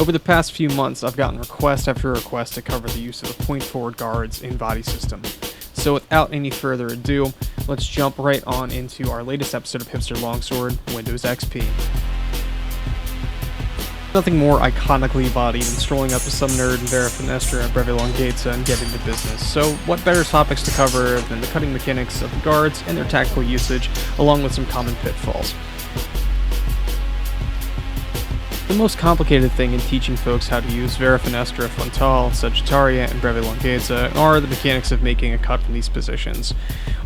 Over the past few months, I've gotten request after request to cover the use of the point forward guards in Vadi system. So without any further ado, let's jump right on into our latest episode of Hipster Longsword, Windows XP. Nothing more iconically Vadi than strolling up to some nerd in Vera Finestra and Breve Longhezza and getting to business. So what better topics to cover than the cutting mechanics of the guards and their tactical usage, along with some common pitfalls. The most complicated thing in teaching folks how to use Vera Finestra, Frontal, Sagittaria, and Breve Longhezza are the mechanics of making a cut from these positions.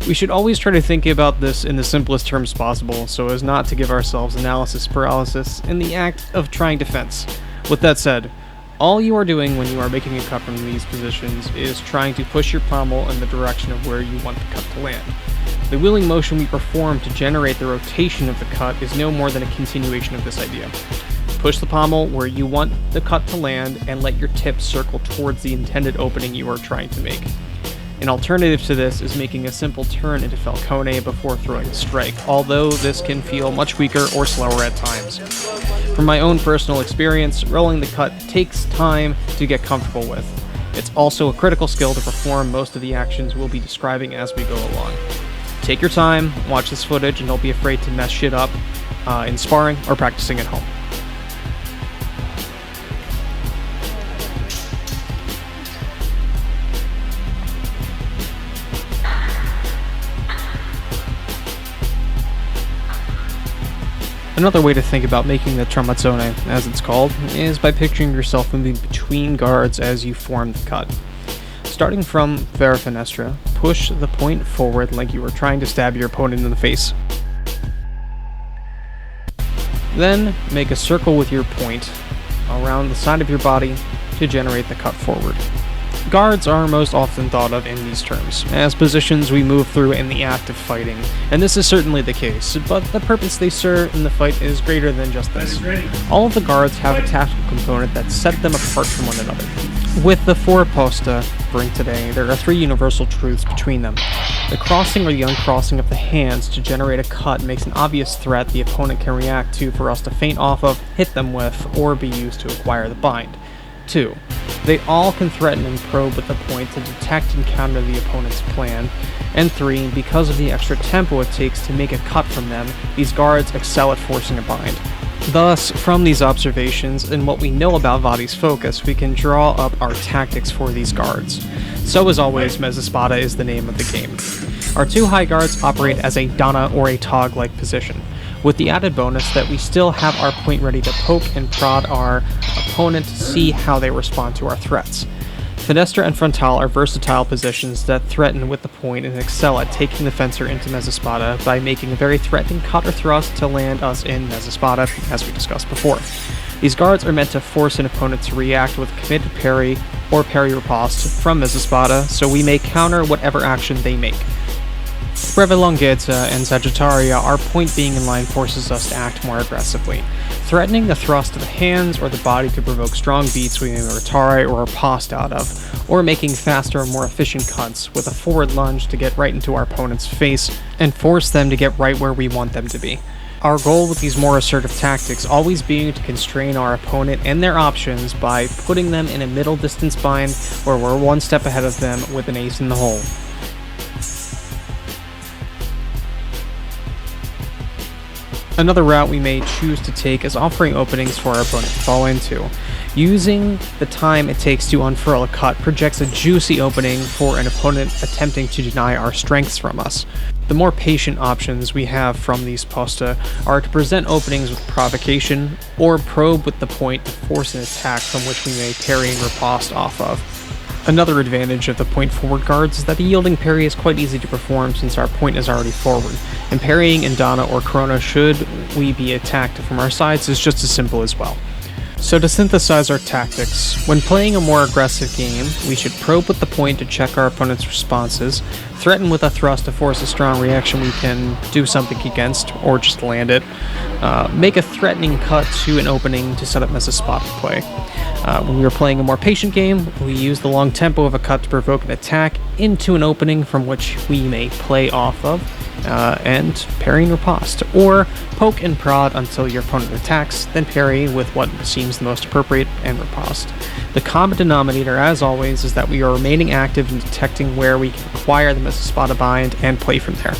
We should always try to think about this in the simplest terms possible so as not to give ourselves analysis paralysis in the act of trying defense. With that said, all you are doing when you are making a cut from these positions is trying to push your pommel in the direction of where you want the cut to land. The wheeling motion we perform to generate the rotation of the cut is no more than a continuation of this idea. Push the pommel where you want the cut to land and let your tip circle towards the intended opening you are trying to make. An alternative to this is making a simple turn into falcone before throwing a strike, although this can feel much weaker or slower at times. From my own personal experience, rolling the cut takes time to get comfortable with. It's also a critical skill to perform most of the actions we'll be describing as we go along. Take your time, watch this footage, and don't be afraid to mess shit up in sparring or practicing at home. Another way to think about making the tramazzone, as it's called, is by picturing yourself moving between guards as you form the cut. Starting from Vera Finestra, push the point forward like you are trying to stab your opponent in the face. Then make a circle with your point around the side of your body to generate the cut forward. Guards are most often thought of in these terms, as positions we move through in the act of fighting, and this is certainly the case, but the purpose they serve in the fight is greater than just this. All of the guards have a tactical component that set them apart from one another. With the four posta bring today, there are three universal truths between them. The crossing or the uncrossing of the hands to generate a cut makes an obvious threat the opponent can react to for us to feint off of, hit them with, or be used to acquire the bind. 2. They all can threaten and probe with the point to detect and counter the opponent's plan. And 3. Because of the extra tempo it takes to make a cut from them, these guards excel at forcing a bind. Thus, from these observations and what we know about Vadi's focus, we can draw up our tactics for these guards. So as always, Mezzaspada is the name of the game. Our two high guards operate as a Donna or a Tog-like position, with the added bonus that we still have our point ready to poke and prod our opponent to see how they respond to our threats. Finestra and Frontal are versatile positions that threaten with the point and excel at taking the fencer into Mezzaspada by making a very threatening cut or thrust to land us in Mezzaspada, as we discussed before. These guards are meant to force an opponent to react with a committed parry or parry riposte from Mezzaspada, so we may counter whatever action they make. Breve Longhezza and Sagittaria, our point being in line forces us to act more aggressively. Threatening the thrust of the hands or the body to provoke strong beats we may retire or riposte out of, or making faster, more efficient cuts with a forward lunge to get right into our opponent's face and force them to get right where we want them to be. Our goal with these more assertive tactics always being to constrain our opponent and their options by putting them in a middle distance bind where we're one step ahead of them with an ace in the hole. Another route we may choose to take is offering openings for our opponent to fall into. Using the time it takes to unfurl a cut projects a juicy opening for an opponent attempting to deny our strengths from us. The more patient options we have from these posta are to present openings with provocation, or probe with the point to force an attack from which we may parry and riposte off of. Another advantage of the point forward guards is that a yielding parry is quite easy to perform since our point is already forward, and parrying in Donna or Corona should we be attacked from our sides is just as simple as well. So to synthesize our tactics, when playing a more aggressive game, we should probe with the point to check our opponent's responses, threaten with a thrust to force a strong reaction we can do something against, or just land it, make a threatening cut to an opening to set up Mezzaspada play. When we are playing a more patient game, we use the long tempo of a cut to provoke an attack into an opening from which we may play off of, and parry and riposte, or poke and prod until your opponent attacks, then parry with what seems the most appropriate and riposte. The common denominator, as always, is that we are remaining active and detecting where we can acquire them as a spot of bind and play from there.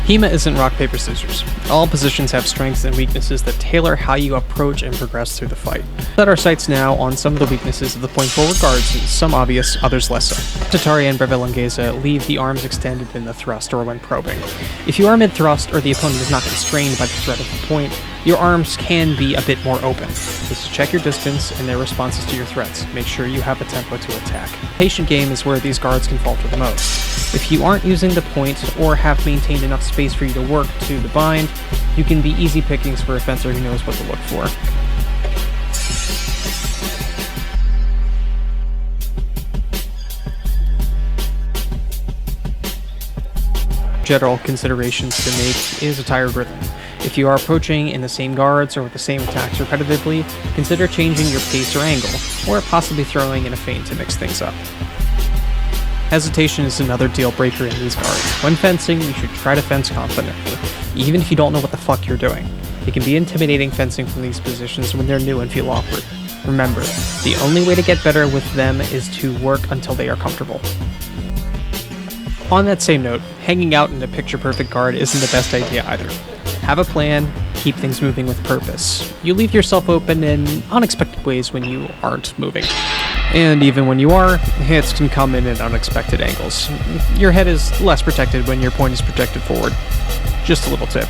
HEMA isn't rock, paper, scissors. All positions have strengths and weaknesses that tailor how you approach and progress through the fight. Set our sights now on some of the weaknesses of the point forward guards, some obvious, others less so. Tatari and Brevelangeza leave the arms extended in the thrust or when probing. If you are mid-thrust or the opponent is not constrained by the threat of the point, your arms can be a bit more open. Just check your distance and their responses to your threats. Make sure you have a tempo to attack. Patient game is where these guards can falter the most. If you aren't using the point or have maintained enough space for you to work to the bind, you can be easy pickings for a fencer who knows what to look for. General considerations to make is a tired rhythm. If you are approaching in the same guards or with the same attacks repetitively, consider changing your pace or angle, or possibly throwing in a feint to mix things up. Hesitation is another deal breaker in these guards. When fencing, you should try to fence confidently, even if you don't know what the fuck you're doing. It can be intimidating fencing from these positions when they're new and feel awkward. Remember, the only way to get better with them is to work until they are comfortable. On that same note, hanging out in a picture-perfect guard isn't the best idea either. Have a plan, keep things moving with purpose. You leave yourself open in unexpected ways when you aren't moving. And even when you are, hits can come in at unexpected angles. Your head is less protected when your point is projected forward. Just a little tip.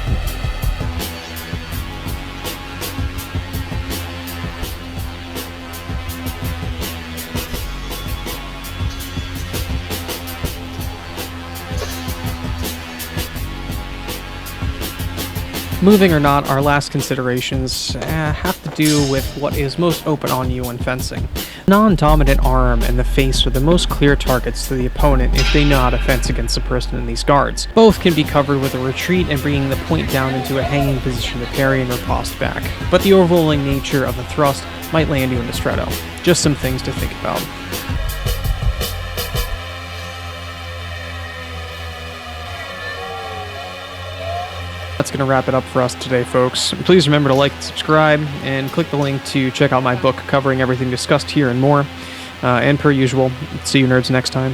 Moving or not, our last considerations have to do with what is most open on you when fencing. Non-dominant arm and the face are the most clear targets to the opponent if they know how to fence against the person in these guards. Both can be covered with a retreat and bringing the point down into a hanging position to parry and riposte back, but the overwhelming nature of the thrust might land you in a stretto. Just some things to think about. That's going to wrap it up for us today, folks. Please remember to like and subscribe, and click the link to check out my book covering everything discussed here and more. And per usual, see you nerds next time.